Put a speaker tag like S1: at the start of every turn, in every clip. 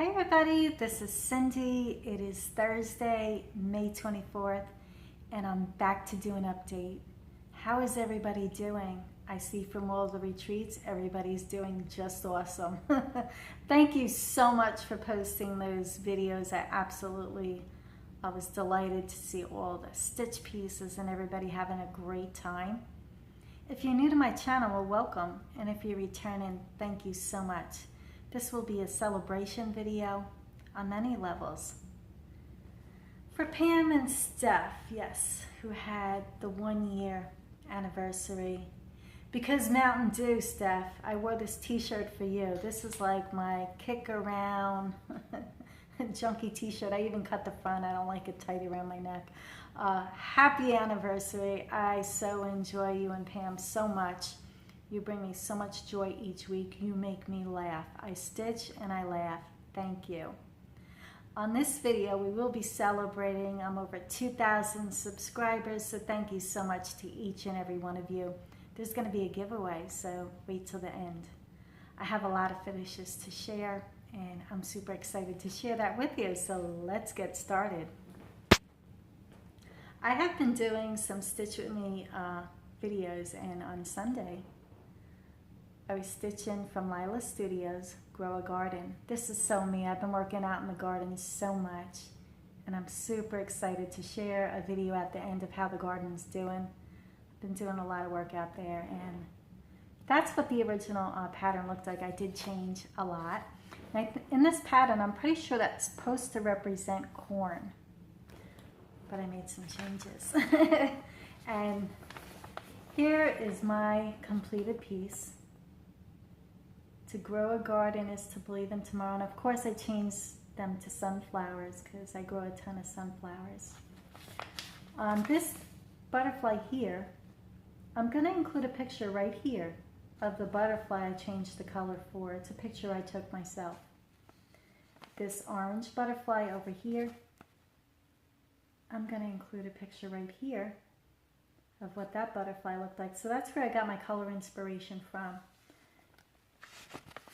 S1: Hi everybody, this is Cindy. It is Thursday, May 24th, and I'm back to do an update. How is everybody doing? I see from all the retreats, everybody's doing just awesome. Thank you so much for posting those videos. I was delighted to see all the stitch pieces and everybody having a great time. If you're new to my channel, well, welcome. And if you're returning, thank you so much. This will be a celebration video on many levels. For Pam and Steph, yes, who had the 1 year anniversary. Because Mountain Dew, Steph, I wore this t-shirt for you. This is like my kick around junky t-shirt. I even cut the front. I don't like it tight around my neck. Happy anniversary. I so enjoy you and Pam so much. You bring me so much joy each week. You make me laugh. I stitch and I laugh. Thank you. On this video, we will be celebrating. I'm over 2,000 subscribers, so thank you so much to each and every one of you. There's going to be a giveaway, so wait till the end. I have a lot of finishes to share, and I'm super excited to share that with you, so let's get started. I have been doing some Stitch With Me videos, and on Sunday, I was stitching from Lila's Studios, Grow a Garden. This is so me. I've been working out in the garden so much, and I'm super excited to share a video at the end of how the garden's doing. I've been doing a lot of work out there, and that's what the original pattern looked like. I did change a lot. In this pattern, I'm pretty sure that's supposed to represent corn, but I made some changes. And here is my completed piece. To grow a garden is to believe in tomorrow. And of course I changed them to sunflowers because I grow a ton of sunflowers. This butterfly here, I'm going to include a picture right here of the butterfly I changed the color for. It's a picture I took myself. This orange butterfly over here, I'm going to include a picture right here of what that butterfly looked like. So that's where I got my color inspiration from.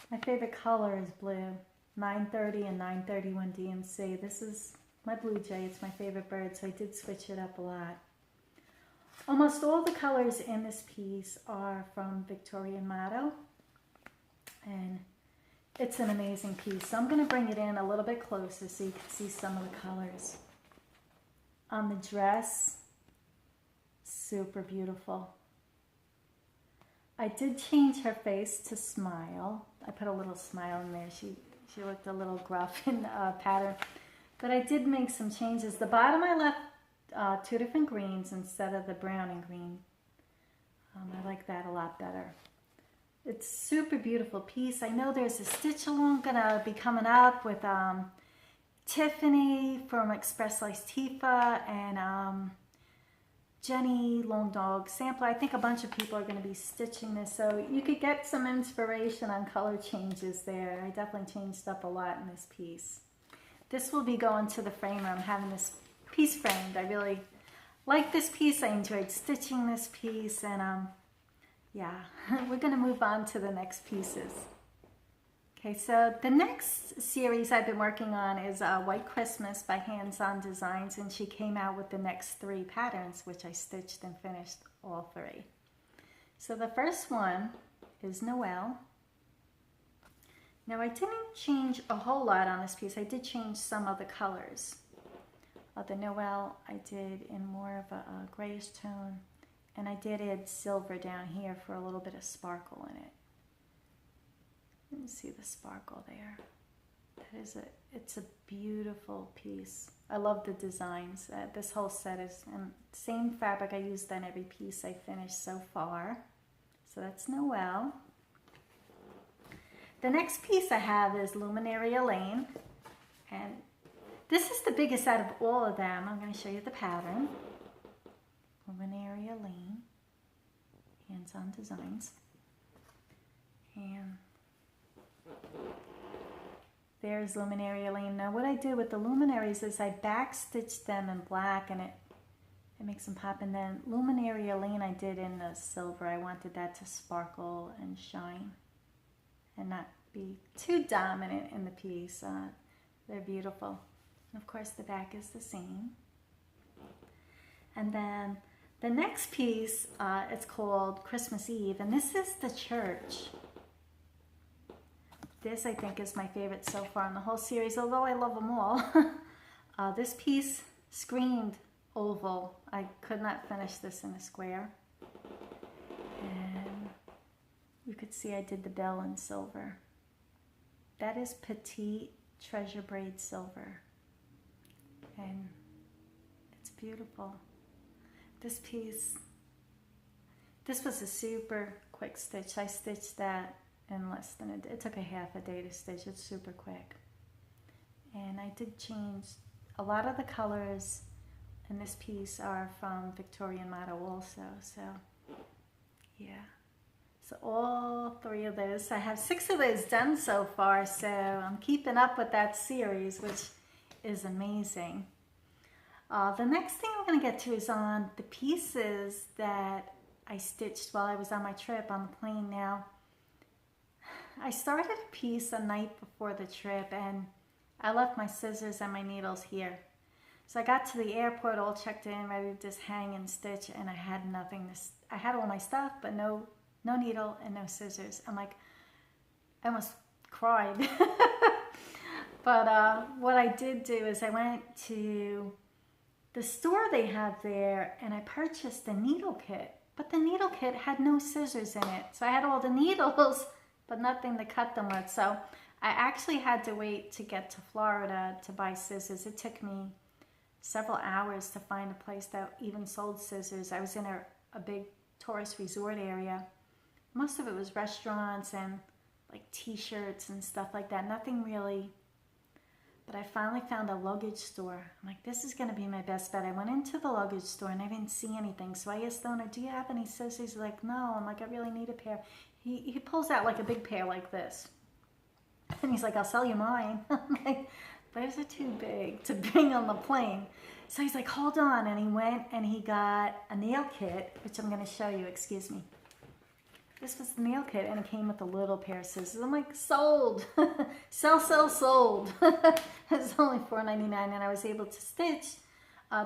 S1: My favorite color is blue, 930 and 931 DMC. This is my blue jay. It's my favorite bird, so I did switch it up a lot. Almost all the colors in this piece are from Victorian Motto, and it's an amazing piece. So I'm going to bring it in a little bit closer so you can see some of the colors. On the dress, super beautiful. I did change her face to smile. I put a little smile in there. She looked a little gruff in the pattern. But I did make some changes. The bottom I left 2 different greens instead of the brown and green. I like that a lot better. It's a super beautiful piece. I know there's a stitch along gonna be coming up with Tiffany from Express Slice Tifa and Jenny Lone Dog Sampler. I think a bunch of people are going to be stitching this, so you could get some inspiration on color changes there. I definitely changed up a lot in this piece. This will be going to the framer. I'm having this piece framed. I really like this piece. I enjoyed stitching this piece, and yeah, we're going to move on to the next pieces. Okay, so the next series I've been working on is White Christmas by Hands-On Designs, and she came out with the next 3 patterns, which I stitched and finished all 3. So the first one is Noel. Now I didn't change a whole lot on this piece. I did change some of the colors. The Noel I did in more of a grayish tone, and I did add silver down here for a little bit of sparkle in it. You can see the sparkle there. It's a beautiful piece. I love the designs. This whole set is same fabric I used on every piece I finished so far. So that's Noel. The next piece I have is Luminary Elaine, and this is the biggest out of all of them. I'm going to show you the pattern. Luminary Elaine, Hands-On Designs, and there's Luminary Elaine. Now what I did with the luminaries is I backstitched them in black, and it makes them pop. And then Luminary Elaine I did in the silver. I wanted that to sparkle and shine and not be too dominant in the piece. They're beautiful. And of course the back is the same. And then the next piece, it's called Christmas Eve, and this is the church. This, I think, is my favorite so far in the whole series, although I love them all. This piece screamed oval. I could not finish this in a square. And you could see I did the bell in silver. That is petite treasure braid silver. And it's beautiful. This piece, this was a super quick stitch. I stitched that in less than a day. It took a half a day to stitch. It's super quick. And I did change a lot of the colors in this piece are from Victorian Motto also. So yeah. So all 3 of those. I have 6 of those done so far. So I'm keeping up with that series, which is amazing. The next thing I'm going to get to is on the pieces that I stitched while I was on my trip on the plane. Now, I started a piece a night before the trip and I left my scissors and my needles here. So I got to the airport all checked in, ready to just hang and stitch, and I had nothing. I had all my stuff, but no needle and no scissors. I'm like, I almost cried. But what I did do is I went to the store they have there and I purchased a needle kit, but the needle kit had no scissors in it. So I had all the needles, but nothing to cut them with. So I actually had to wait to get to Florida to buy scissors. It took me several hours to find a place that even sold scissors. I was in a big tourist resort area. Most of it was restaurants and like t-shirts and stuff like that. Nothing really. But I finally found a luggage store. I'm like, this is going to be my best bet. I went into the luggage store and I didn't see anything. So I asked the owner, do you have any scissors? He's like, no. I'm like, I really need a pair. He pulls out like a big pair like this. And he's like, I'll sell you mine. I'm like, those are too big to bring on the plane. So he's like, hold on. And he went and he got a nail kit, which I'm going to show you. Excuse me. This was the nail kit, and it came with a little pair of scissors. I'm like, sold. Sell, sold. It was only $4.99, and I was able to stitch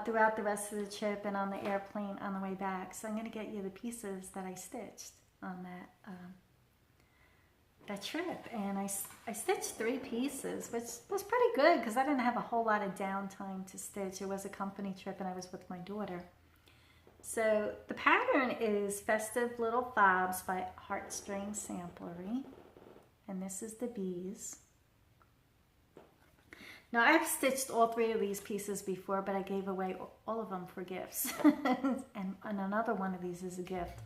S1: throughout the rest of the trip and on the airplane on the way back. So I'm going to get you the pieces that I stitched on that trip. And I stitched 3 pieces, which was pretty good because I didn't have a whole lot of downtime to stitch. It was a company trip, and I was with my daughter. So the pattern is Festive Little Fobs by Heartstring Samplery, and this is the bees. Now I've stitched all 3 of these pieces before, but I gave away all of them for gifts, and another one of these is a gift.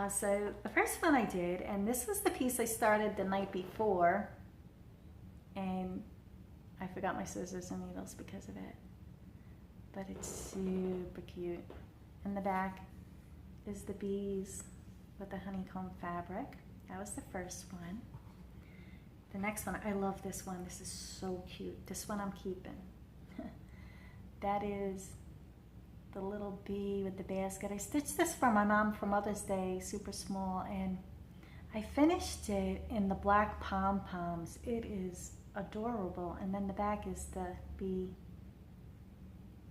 S1: So the first one I did, and this was the piece I started the night before, and I forgot my scissors and needles because of it, but it's super cute. In the back is the bees with the honeycomb fabric. That was the first one. The next one, I love this one. This is so cute. This one I'm keeping. That is the little bee with the basket. I stitched this for my mom for Mother's Day, super small, and I finished it in the black pom-poms. It is adorable. And then the back is the bee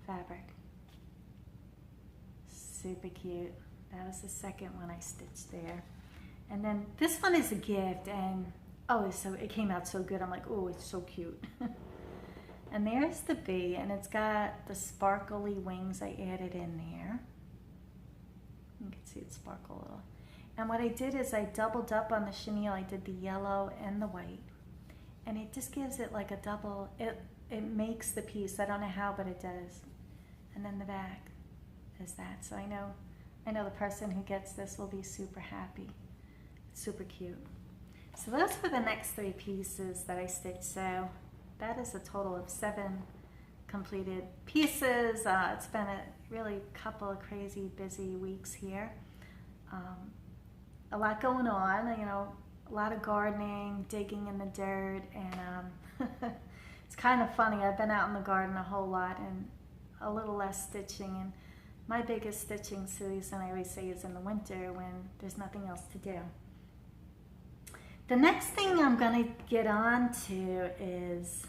S1: fabric. Super cute. That was the second one I stitched there. And then this one is a gift, and oh, so it came out so good. I'm like, oh, it's so cute. And there's the bee, and it's got the sparkly wings I added in there. You can see it sparkle a little. And what I did is I doubled up on the chenille. I did the yellow and the white, and it just gives it like a double. It makes the piece. I don't know how, but it does. And then the back is that. So I know the person who gets this will be super happy. It's super cute. So those were the next 3 pieces that I stitched. So that is a total of 7 completed pieces. It's been a really couple of crazy busy weeks here. A lot going on, a lot of gardening, digging in the dirt, and it's kind of funny. I've been out in the garden a whole lot and a little less stitching, and my biggest stitching season, I always say, is in the winter when there's nothing else to do. The next thing I'm going to get on to is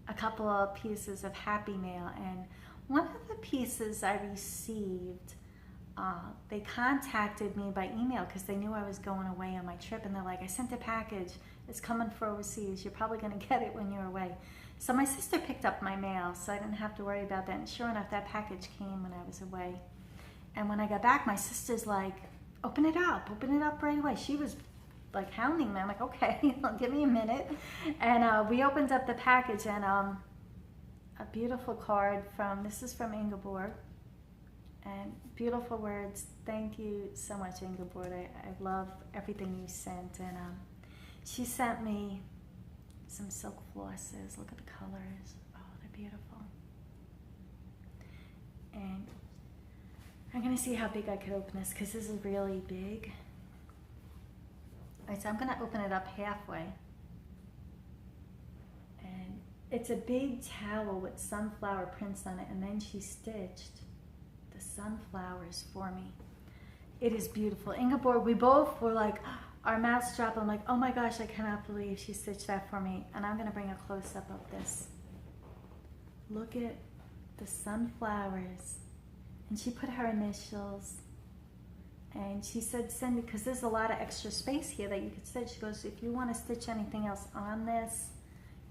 S1: a couple of pieces of Happy Mail. And one of the pieces I received, they contacted me by email because they knew I was going away on my trip, and they're like, I sent a package, it's coming for overseas, you're probably going to get it when you're away. So my sister picked up my mail, so I didn't have to worry about that, and sure enough, that package came when I was away. And when I got back, my sister's like, open it up right away. She was like hounding me. I'm like, okay, give me a minute. And we opened up the package, and a beautiful card this is from Ingeborg. And beautiful words. Thank you so much, Ingeborg. I love everything you sent. And she sent me some silk flosses. Look at the colors. Oh, they're beautiful. And I'm going to see how big I could open this, because this is really big. All right, so I'm going to open it up halfway. And it's a big towel with sunflower prints on it, and then she stitched the sunflowers for me. It is beautiful. Ingeborg, we both were like, our mouths dropped. I'm like, oh my gosh, I cannot believe she stitched that for me. And I'm going to bring a close-up of this. Look at the sunflowers. And she put her initials. And she said, Cindy, because there's a lot of extra space here that you could stitch. She goes, if you want to stitch anything else on this,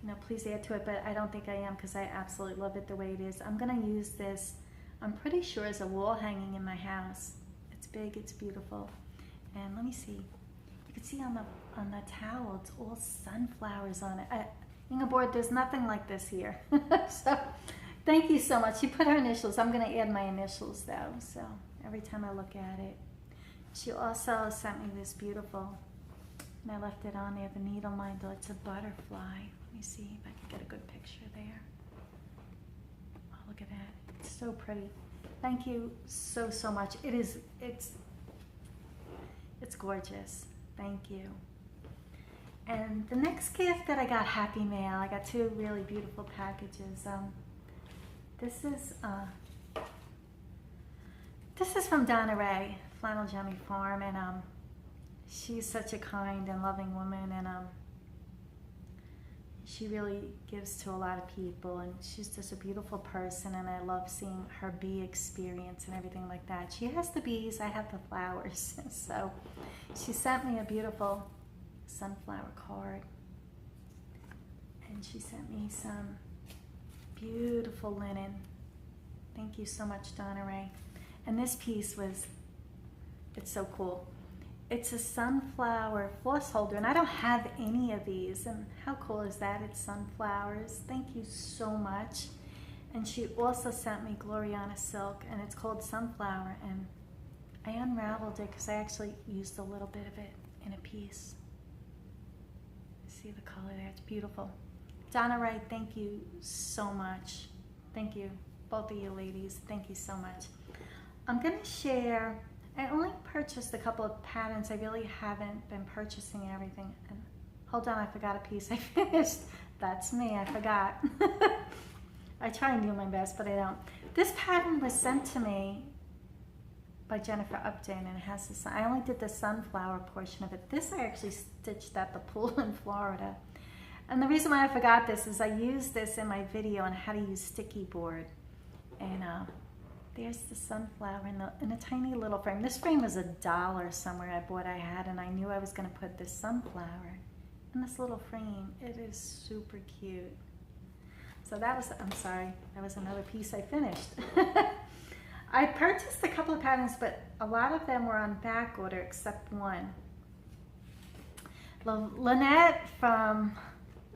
S1: you know, please add to it. But I don't think I am, because I absolutely love it the way it is. I'm going to use this, I'm pretty sure, as a wall hanging in my house. It's big, it's beautiful. And let me see. You can see on the towel, it's all sunflowers on it. Ingeborg, there's nothing like this here. So thank you so much. She put her initials. I'm going to add my initials though, so every time I look at it. She also sent me this beautiful, and I left it on there, the needle mindel. It's a butterfly. Let me see if I can get a good picture there. Oh, look at that. It's so pretty. Thank you so, so much. It's gorgeous. Thank you. And the next gift that I got, Happy Mail, I got two really beautiful packages. This is from Donna Ray, Flannel Jammy Farm, and she's such a kind and loving woman, and she really gives to a lot of people, and she's just a beautiful person, and I love seeing her bee experience and everything like that. She has the bees, I have the flowers. So she sent me a beautiful sunflower card, and she sent me some beautiful linen. Thank you so much, Donna Ray. And this piece it's so cool. It's a sunflower floss holder, and I don't have any of these, and how cool is that? It's sunflowers. Thank you so much. And she also sent me Gloriana silk, and it's called Sunflower, and I unraveled it because I actually used a little bit of it in a piece. See the color there? It's beautiful. Donna Wright, thank you so much. Thank you, both of you ladies. Thank you so much. I'm going to share, I only purchased a couple of patterns. I really haven't been purchasing everything. And hold on, I forgot a piece I finished. That's me, I forgot. I try and do my best, but I don't. This pattern was sent to me by Jennifer Upton, and it has this, I only did the sunflower portion of it. This I actually stitched at the pool in Florida. And the reason why I forgot this is I used this in my video on how to use sticky board. And there's the sunflower in a tiny little frame. This frame was $1 somewhere I bought I had, and I knew I was going to put this sunflower in this little frame. It is super cute. So that was, I'm sorry, that was another piece I finished. I purchased a couple of patterns, but a lot of them were on back order except one. Lynette from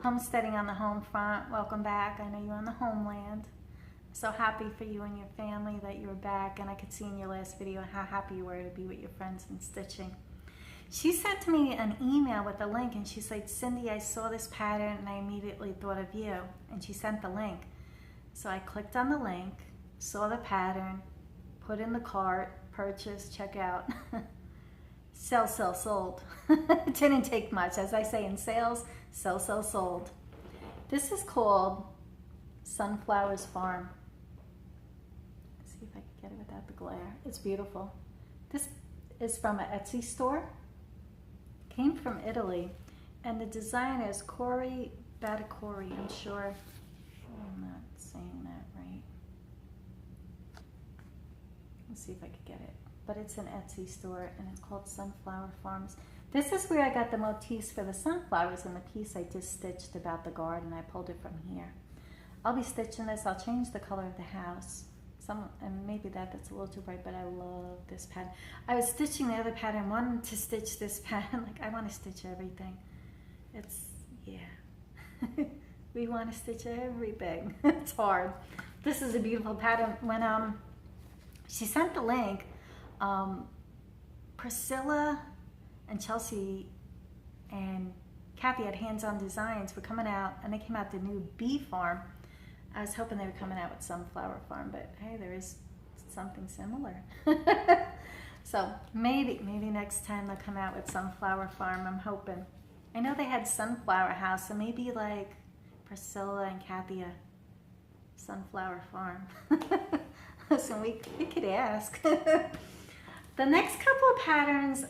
S1: Homesteading on the Home Front, welcome back. I know you're on the homeland. So happy for you and your family that you're back, and I could see in your last video how happy you were to be with your friends and stitching. She sent me an email with a link, and she said, Cindy, I saw this pattern and I immediately thought of you, and she sent the link. So I clicked on the link, saw the pattern, put in the cart, purchase, check out. Sell, sell, sold. It didn't take much. As I say in sales, sell, sell, sold. This is called Sunflowers Farm. Let's see if I can get it without the glare. It's beautiful. This is from an Etsy store. came from Italy, and the designer is Corey Badacore. I'm sure I'm not saying that right. Let's see if I could get it. But it's an Etsy store, and it's called Sunflower Farms. This is where I got the motifs for the sunflowers in the piece I just stitched about the garden. I pulled it from here. I'll be stitching this. I'll change the color of the house. And maybe that's a little too bright, but I love this pattern. I was stitching the other pattern, wanted to stitch this pattern. Like, I want to stitch everything. It's, yeah. We want to stitch everything. It's hard. This is a beautiful pattern. When she sent the link, Priscilla and Chelsea and Kathy at Hands-On Designs were coming out, and they came out the new bee farm. I was hoping they were coming out with Sunflower Farm, but hey, there is something similar. So maybe next time they'll come out with Sunflower Farm, I'm hoping. I know they had Sunflower House, so maybe like Priscilla and Kathy a Sunflower Farm. Listen, we could ask. The next couple of patterns,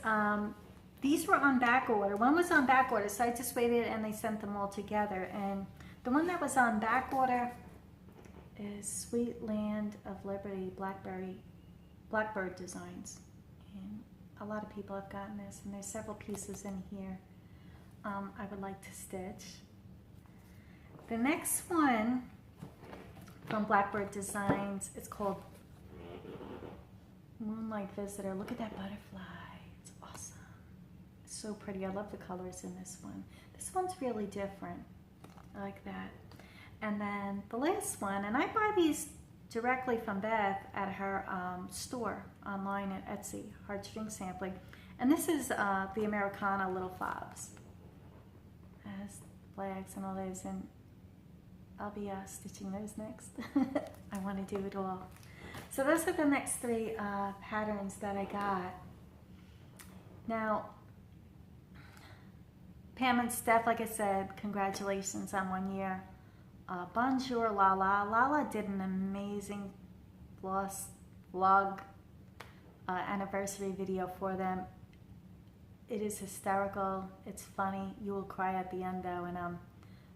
S1: these were on back order. One was on back order, so I just waited and they sent them all together. And the one that was on back order is Sweet Land of Liberty, Blackbird Designs. And a lot of people have gotten this, and there's several pieces in here I would like to stitch. The next one from Blackbird Designs, it's called Moonlight Visitor. Look at that butterfly. It's awesome. It's so pretty. I love the colors in this one. This one's really different. I like that. And then the last one, and I buy these directly from Beth at her store online at Etsy, Heartstring Sampling. And this is the Americana Little Fobs. It has flags and all those, and I'll be stitching those next. I want to do it all. So those are the next three patterns that I got. Now, Pam and Steph, like I said, congratulations on 1 year. Bonjour, Lala. Lala did an amazing vlog anniversary video for them. It is hysterical. It's funny. You will cry at the end, though. And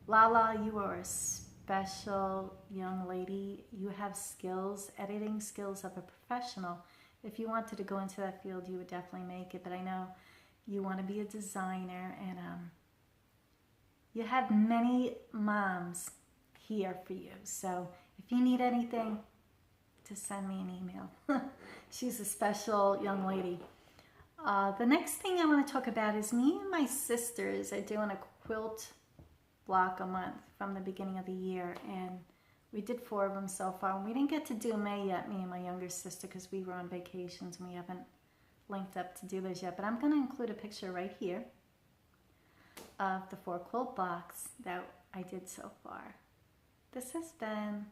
S1: Lala, you are a special young lady. You have skills, editing skills of a professional. If you wanted to go into that field, you would definitely make it. But I know you want to be a designer, and you have many moms here for you. So if you need anything, just send me an email. She's a special young lady. The next thing I want to talk about is me and my sisters are doing a quilt block a month from the beginning of the year, and we did 4 of them so far. And we didn't get to do May yet, me and my younger sister, because we were on vacations and we haven't linked up to do those yet. But I'm going to include a picture right here of the 4 quilt blocks that I did so far. This has been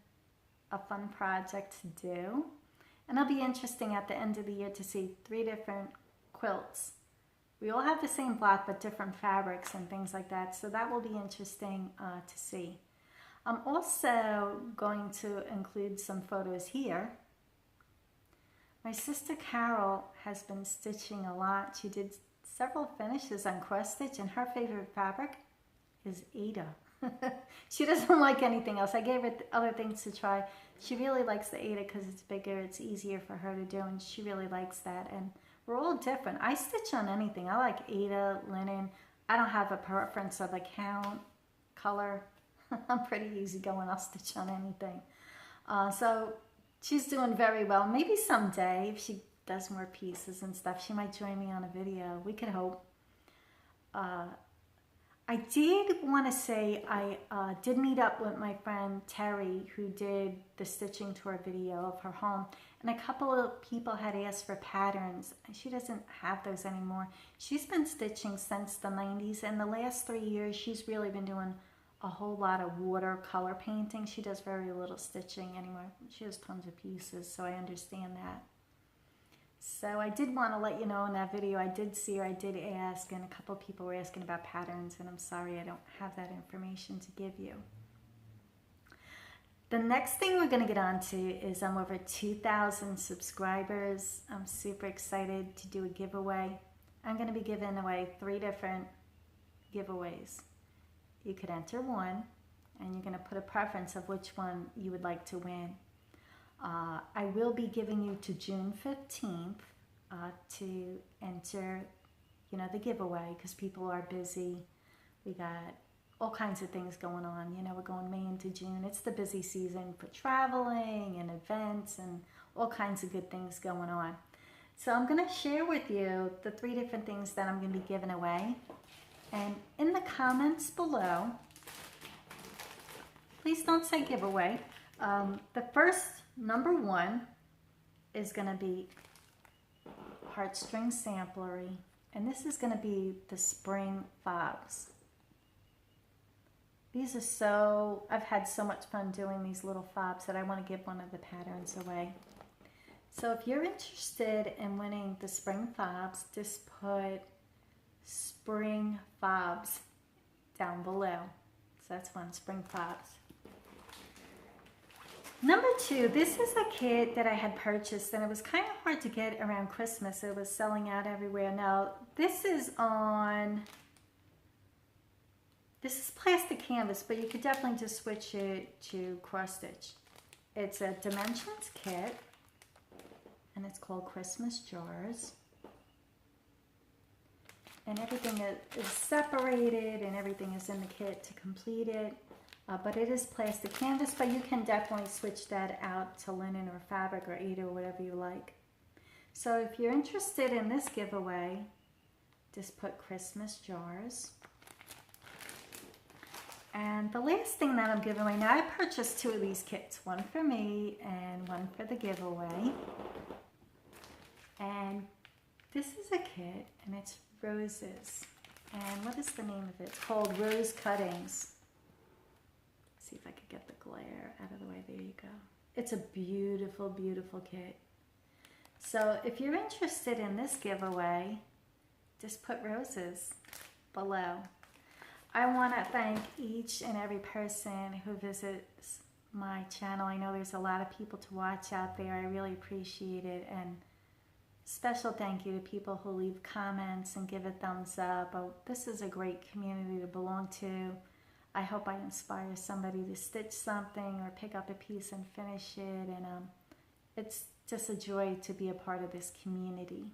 S1: a fun project to do, and it'll be interesting at the end of the year to see 3 different quilts. We all have the same block, but different fabrics and things like that, so that will be interesting to see. I'm also going to include some photos here. My sister Carol has been stitching a lot. She did several finishes on cross stitch, and her favorite fabric is Ada. She doesn't like anything else. I gave her other things to try. She really likes the Ada because it's bigger, it's easier for her to do, and she really likes that. And we're all different. I stitch on anything. I like Ada, linen. I don't have a preference of a count, color. I'm pretty easygoing. I'll stitch on anything. So she's doing very well. Maybe someday, if she does more pieces and stuff, she might join me on a video. We could hope. I did want to say I did meet up with my friend Terry, who did the stitching tour video of her home, and a couple of people had asked for patterns. She doesn't have those anymore. She's been stitching since the 90s, and the last 3 years she's really been doing a whole lot of watercolor painting. She does very little stitching anymore. She has tons of pieces, so I understand that. So I did want to let you know in that video, I did see her, I did ask, and a couple of people were asking about patterns, and I'm sorry I don't have that information to give you. The next thing we're going to get on to is I'm over 2,000 subscribers. I'm super excited to do a giveaway. I'm going to be giving away 3 different giveaways. You could enter one, and you're going to put a preference of which one you would like to win. I will be giving you to June 15th to enter, you know, the giveaway, because people are busy. We got all kinds of things going on. You know, we're going May into June. It's the busy season for traveling and events and all kinds of good things going on. So I'm going to share with you the 3 different things that I'm going to be giving away. And in the comments below, please don't say giveaway. The first, number 1, is going to be heartstring samplery. And this is going to be the spring fobs. These are so, I've had so much fun doing these little fobs that I want to give one of the patterns away. So if you're interested in winning the spring fobs, just put spring fobs down below. So that's one, spring fobs. Number 2, this is a kit that I had purchased, and it was kind of hard to get around Christmas. It was selling out everywhere. Now, this is plastic canvas, but you could definitely just switch it to cross stitch. It's a dimensions kit, and it's called Christmas Jars. And everything is separated, and everything is in the kit to complete it. But it is plastic canvas, but you can definitely switch that out to linen or fabric or either, whatever you like. So if you're interested in this giveaway, just put Christmas Jars. And the last thing that I'm giving away, now I purchased 2 of these kits, one for me and one for the giveaway. And this is a kit, and it's roses. And what is the name of it? It's called Rose Cuttings. See if I could get the glare out of the way. There you go. It's a beautiful, beautiful kit. So if you're interested in this giveaway, just put roses below. I want to thank each and every person who visits my channel. I know there's a lot of people to watch out there. I really appreciate it. And special thank you to people who leave comments and give a thumbs up. Oh, this is a great community to belong to. I hope I inspire somebody to stitch something or pick up a piece and finish it. And it's just a joy to be a part of this community.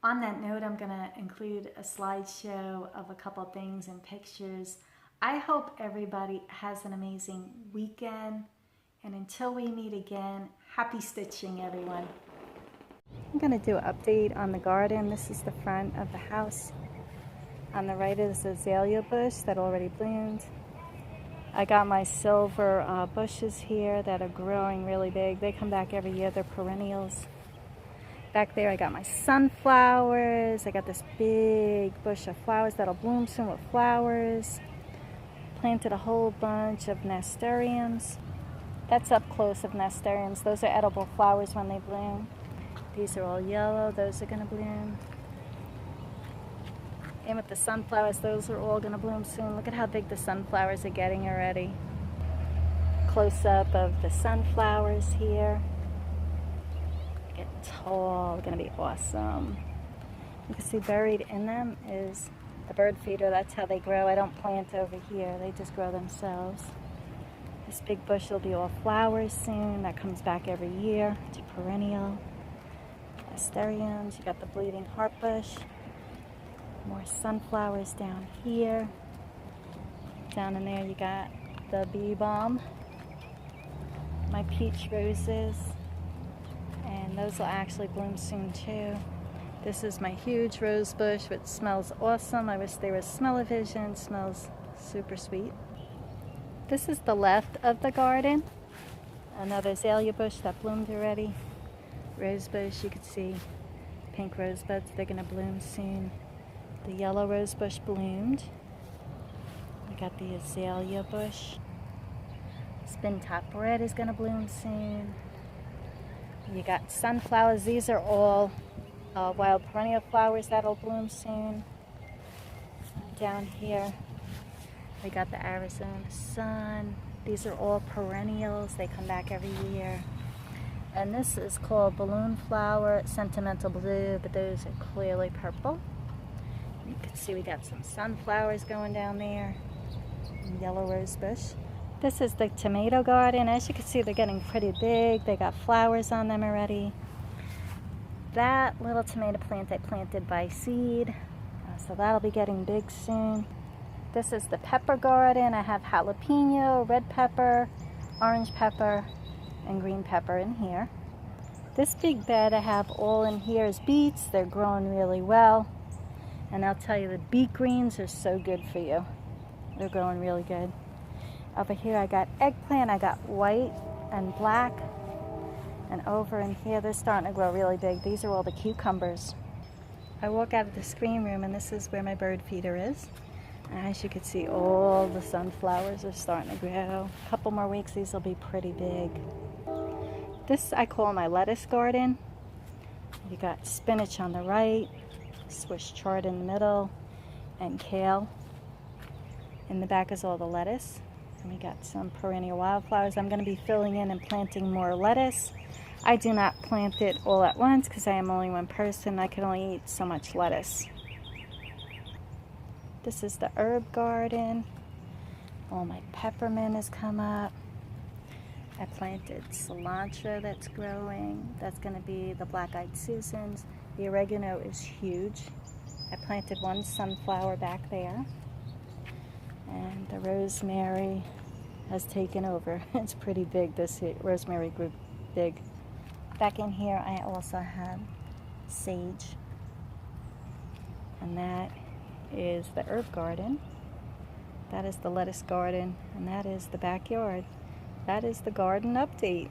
S1: On that note, I'm going to include a slideshow of a couple things and pictures. I hope everybody has an amazing weekend. And until we meet again, happy stitching, everyone. I'm going to do an update on the garden. This is the front of the house. On the right is the azalea bush that already bloomed. I got my silver bushes here that are growing really big. They come back every year. They're perennials. Back there I got my sunflowers. I got this big bush of flowers that'll bloom soon with flowers. Planted a whole bunch of nasturtiums. That's up close of nasturtiums. Those are edible flowers when they bloom. These are all yellow. Those are going to bloom. And with the sunflowers, those are all going to bloom soon. Look at how big the sunflowers are getting already. Close up of the sunflowers here. They're getting tall. They're going to be awesome. You can see buried in them is the bird feeder. That's how they grow. I don't plant over here. They just grow themselves. This big bush will be all flowers soon. That comes back every year. It's a perennial. Nasturtiums. You got the bleeding heart bush. More sunflowers down here. Down in there you got the bee balm. My peach roses. And those will actually bloom soon too. This is my huge rose bush, which smells awesome. I wish there was smell-o-vision. Smells super sweet. This is the left of the garden. Another azalea bush that bloomed already. Rose bush, you can see pink rosebuds. They're going to bloom soon. The yellow rose bush bloomed. I got the azalea bush. Spin top red is going to bloom soon. You got sunflowers. These are all wild perennial flowers that'll bloom soon. Down here we got the Arizona sun. These are all perennials. They come back every year. And this is called Balloon Flower, Sentimental Blue, but those are clearly purple. You can see we got some sunflowers going down there, and yellow rose bush. This is the tomato garden. As you can see, they're getting pretty big. They got flowers on them already. That little tomato plant I planted by seed, so that'll be getting big soon. This is the pepper garden. I have jalapeno, red pepper, orange pepper, and green pepper in here. This big bed I have all in here is beets. They're growing really well. And I'll tell you, the beet greens are so good for you. They're growing really good. Over here I got eggplant. I got white and black. And over in here they're starting to grow really big. These are all the cucumbers. I walk out of the screen room and this is where my bird feeder is. As you can see, all the sunflowers are starting to grow. A couple more weeks, these will be pretty big. This I call my lettuce garden. You got spinach on the right, Swiss chard in the middle, and kale. In the back is all the lettuce. And we got some perennial wildflowers. I'm going to be filling in and planting more lettuce. I do not plant it all at once because I am only one person. I can only eat so much lettuce. This is the herb garden. All my peppermint has come up. I planted cilantro that's growing. That's going to be the black-eyed Susans. The oregano is huge. I planted one sunflower back there. And the rosemary has taken over. It's pretty big this year. Rosemary grew big. Back in here I also have sage. And that is the herb garden. That is the lettuce garden, and that is the backyard. That is the garden update.